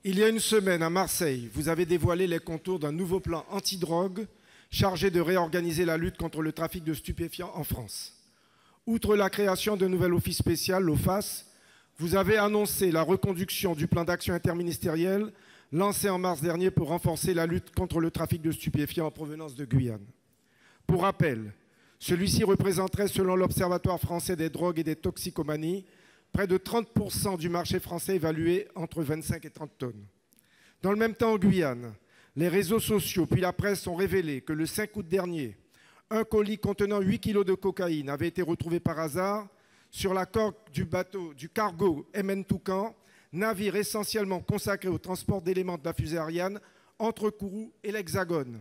Il y a une semaine, à Marseille, vous avez dévoilé les contours d'un nouveau plan anti-drogue chargé de réorganiser la lutte contre le trafic de stupéfiants en France. Outre la création d'un nouvel office spécial, l'OFAS, vous avez annoncé la reconduction du plan d'action interministériel lancé en mars dernier pour renforcer la lutte contre le trafic de stupéfiants en provenance de Guyane. Pour rappel, celui-ci représenterait, selon l'Observatoire français des drogues et des toxicomanies, près de 30% du marché français évalué entre 25 et 30 tonnes. Dans le même temps, en Guyane, les réseaux sociaux puis la presse ont révélé que le 5 août dernier, un colis contenant 8 kilos de cocaïne avait été retrouvé par hasard sur la coque du cargo MN Toucan, navire essentiellement consacré au transport d'éléments de la fusée Ariane entre Kourou et l'Hexagone.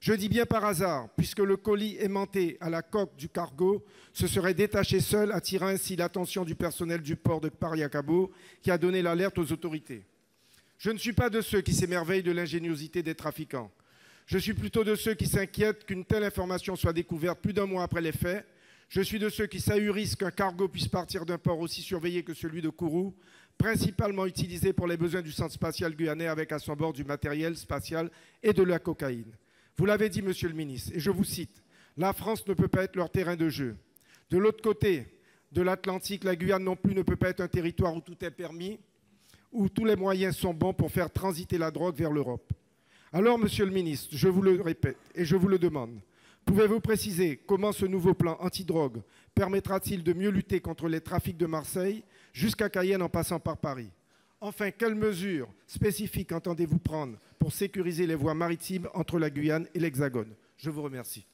Je dis bien par hasard, puisque le colis aimanté à la coque du cargo se serait détaché seul, attirant ainsi l'attention du personnel du port de Pariacabo, qui a donné l'alerte aux autorités. Je ne suis pas de ceux qui s'émerveillent de l'ingéniosité des trafiquants. Je suis plutôt de ceux qui s'inquiètent qu'une telle information soit découverte plus d'un mois après les faits. Je suis de ceux qui s'ahurissent qu'un cargo puisse partir d'un port aussi surveillé que celui de Kourou, principalement utilisé pour les besoins du centre spatial guyanais avec à son bord du matériel spatial et de la cocaïne. Vous l'avez dit, monsieur le ministre, et je vous cite, « La France ne peut pas être leur terrain de jeu. De l'autre côté de l'Atlantique, la Guyane non plus ne peut pas être un territoire où tout est permis, où tous les moyens sont bons pour faire transiter la drogue vers l'Europe. Alors, monsieur le ministre, je vous le répète et je vous le demande, pouvez-vous préciser comment ce nouveau plan antidrogue permettra-t-il de mieux lutter contre les trafics de Marseille jusqu'à Cayenne en passant par Paris? Enfin, quelles mesures spécifiques entendez-vous prendre pour sécuriser les voies maritimes entre la Guyane et l'Hexagone? Je vous remercie.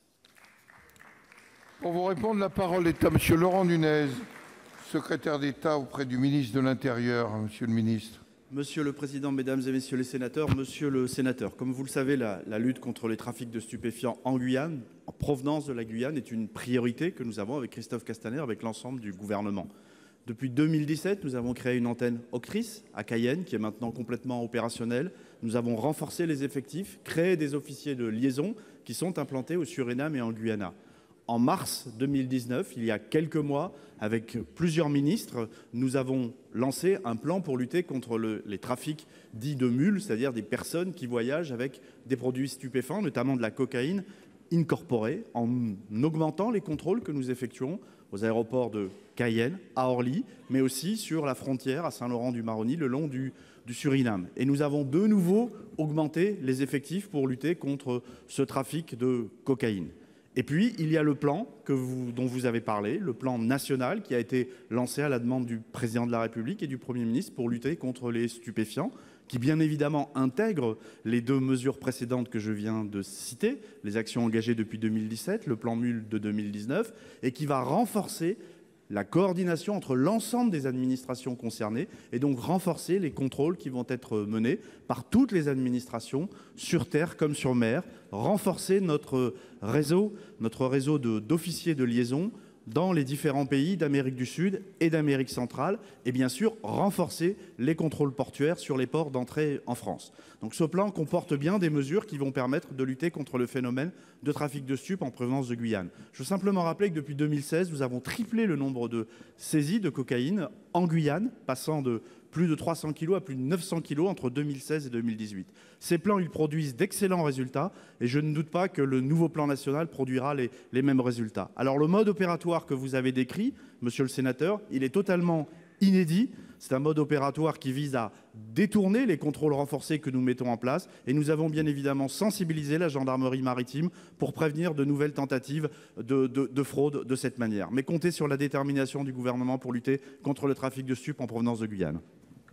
Pour vous répondre, la parole est à M. Laurent Nunez, secrétaire d'État auprès du ministre de l'Intérieur. Monsieur le ministre. Monsieur le Président, Mesdames et Messieurs les sénateurs, Monsieur le Sénateur, comme vous le savez, la lutte contre les trafics de stupéfiants en Guyane, en provenance de la Guyane, est une priorité que nous avons avec Christophe Castaner, avec l'ensemble du gouvernement. Depuis 2017, nous avons créé une antenne Octrice à Cayenne, qui est maintenant complètement opérationnelle. Nous avons renforcé les effectifs, créé des officiers de liaison qui sont implantés au Suriname et en Guyana. En mars 2019, il y a quelques mois, avec plusieurs ministres, nous avons lancé un plan pour lutter contre les trafics dits de mules, c'est-à-dire des personnes qui voyagent avec des produits stupéfiants, notamment de la cocaïne incorporée, en augmentant les contrôles que nous effectuons aux aéroports de Cayenne, à Orly, mais aussi sur la frontière à Saint-Laurent-du-Maroni, le long du Suriname. Et nous avons de nouveau augmenté les effectifs pour lutter contre ce trafic de cocaïne. Et puis, il y a le plan dont vous avez parlé, le plan national qui a été lancé à la demande du Président de la République et du Premier ministre pour lutter contre les stupéfiants, qui bien évidemment intègre les deux mesures précédentes que je viens de citer, les actions engagées depuis 2017, le plan MUL de 2019, et qui va renforcer la coordination entre l'ensemble des administrations concernées et donc renforcer les contrôles qui vont être menés par toutes les administrations, sur terre comme sur mer, renforcer notre réseau d'officiers de liaison dans les différents pays d'Amérique du Sud et d'Amérique centrale et bien sûr renforcer les contrôles portuaires sur les ports d'entrée en France. Donc ce plan comporte bien des mesures qui vont permettre de lutter contre le phénomène de trafic de stupes en provenance de Guyane. Je veux simplement rappeler que depuis 2016, nous avons triplé le nombre de saisies de cocaïne en Guyane, passant de plus de 300 kilos à plus de 900 kilos entre 2016 et 2018. Ces plans, ils produisent d'excellents résultats et je ne doute pas que le nouveau plan national produira les mêmes résultats. Alors le mode opératoire que vous avez décrit, monsieur le sénateur, il est totalement inédit. C'est un mode opératoire qui vise à détourner les contrôles renforcés que nous mettons en place et nous avons bien évidemment sensibilisé la gendarmerie maritime pour prévenir de nouvelles tentatives de fraude de cette manière. Mais comptez sur la détermination du gouvernement pour lutter contre le trafic de stupes en provenance de Guyane.